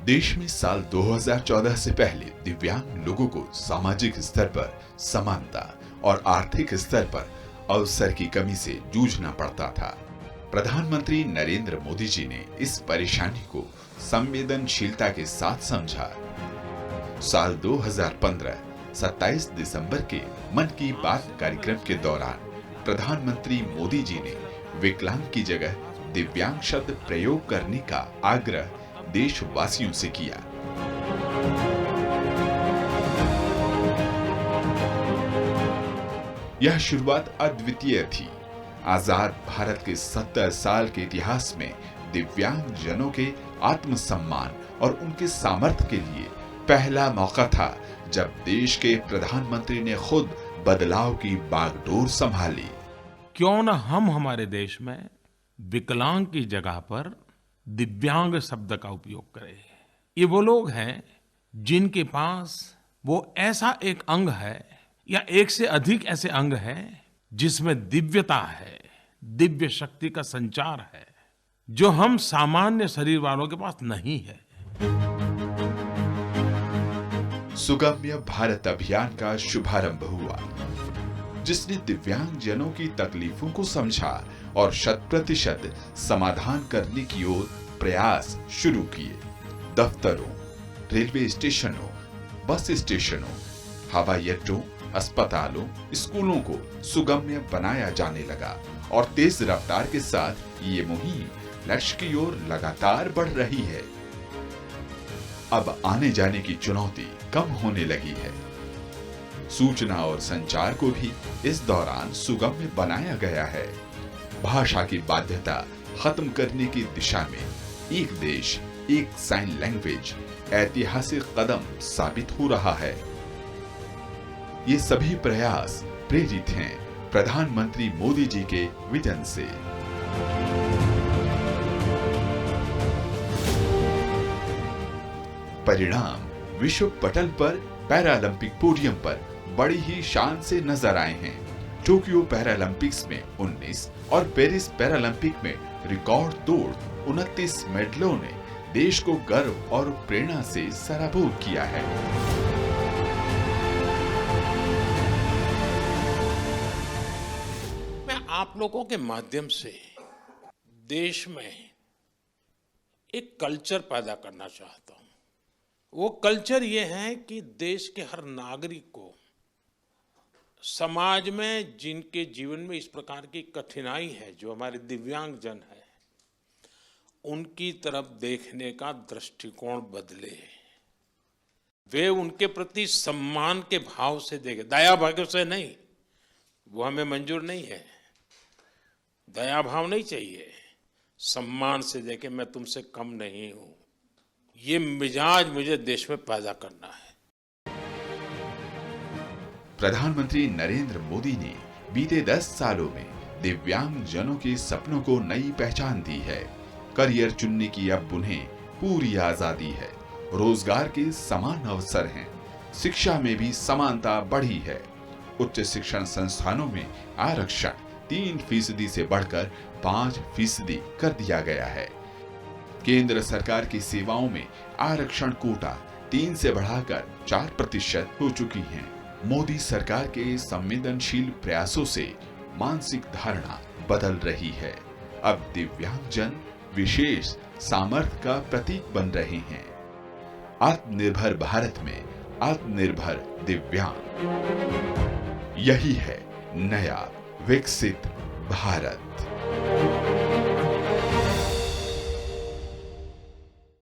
देश में साल 2014 से पहले दिव्यांग लोगों को सामाजिक स्तर पर समानता और आर्थिक स्तर पर अवसर की कमी से जूझना पड़ता था। प्रधानमंत्री नरेंद्र मोदी जी ने इस परेशानी को संवेदनशीलता के साथ समझा। साल 2015 27 दिसंबर के मन की बात कार्यक्रम के दौरान प्रधानमंत्री मोदी जी ने विकलांग की जगह दिव्यांग शब्द प्रयोग करने का आग्रह देशवासियों से किया। यह शुरुआत अद्वितीय थी। आजाद भारत के 70 साल के इतिहास में दिव्यांग जनों के आत्मसम्मान और उनके सामर्थ्य के लिए पहला मौका था जब देश के प्रधानमंत्री ने खुद बदलाव की बागडोर संभाली। क्यों न हम हमारे देश में विकलांग की जगह पर दिव्यांग शब्द का उपयोग करें। ये वो लोग हैं जिनके पास वो ऐसा एक अंग है या एक से अधिक ऐसे अंग हैं जिसमें दिव्यता है, दिव्य शक्ति का संचार है, जो हम सामान्य शरीर वालों के पास नहीं है। सुगम्य भारत अभियान का शुभारंभ हुआ, जिसने दिव्यांग जनों की तकलीफों को समझा और 100% समाधान करने की ओर प्रयास शुरू किए। दफ्तरों, रेलवे स्टेशनों, बस स्टेशनों, हवाई अड्डों, अस्पतालों, स्कूलों को सुगम्य बनाया जाने लगा और तेज रफ्तार के साथ ये मुहिम लक्ष्य की ओर लगातार बढ़ रही है। अब आने जाने की चुनौती कम होने लगी है। सूचना और संचार को भी इस दौरान सुगम्य बनाया गया है। भाषा की बाध्यता खत्म करने की दिशा में एक देश एक साइन लैंग्वेज ऐतिहासिक कदम साबित हो रहा है। ये सभी प्रयास प्रेरित हैं प्रधानमंत्री मोदी जी के विजन से। परिणाम विश्व पटल पर पैरालंपिक पोडियम पर बड़ी ही शान से नजर आए हैं। टोक्यो पैरालंपिक्स में 19 और पेरिस पैरालंपिक में रिकॉर्ड तोड़ 29 मेडलों ने देश को गर्व और प्रेरणा से सराबोर किया है। मैं आप लोगों के माध्यम से देश में एक कल्चर पैदा करना चाहता हूं। वो कल्चर ये है कि देश के हर नागरिक को समाज में जिनके जीवन में इस प्रकार की कठिनाई है, जो हमारे दिव्यांग जन है, उनकी तरफ देखने का दृष्टिकोण बदले। वे उनके प्रति सम्मान के भाव से देखें, दया भाव से नहीं। वो हमें मंजूर नहीं है। दया भाव नहीं चाहिए, सम्मान से देखें, मैं तुमसे कम नहीं हूं। ये मिजाज मुझे देश में पैदा करना है। प्रधानमंत्री नरेंद्र मोदी ने बीते 10 सालों में दिव्यांग जनों के सपनों को नई पहचान दी है। करियर चुनने की अब उन्हें पूरी आजादी है। रोजगार के समान अवसर हैं। शिक्षा में भी समानता बढ़ी है। उच्च शिक्षण संस्थानों में आरक्षण 3% से बढ़कर 5% कर दिया गया है। केंद्र सरकार की सेवाओं में आरक्षण कोटा 3 से बढ़ाकर 4% हो चुकी है। मोदी सरकार के संवेदनशील प्रयासों से मानसिक धारणा बदल रही है। अब दिव्यांगजन विशेष सामर्थ्य का प्रतीक बन रहे हैं। आत्मनिर्भर भारत में आत्मनिर्भर दिव्यांग, यही है नया विकसित भारत।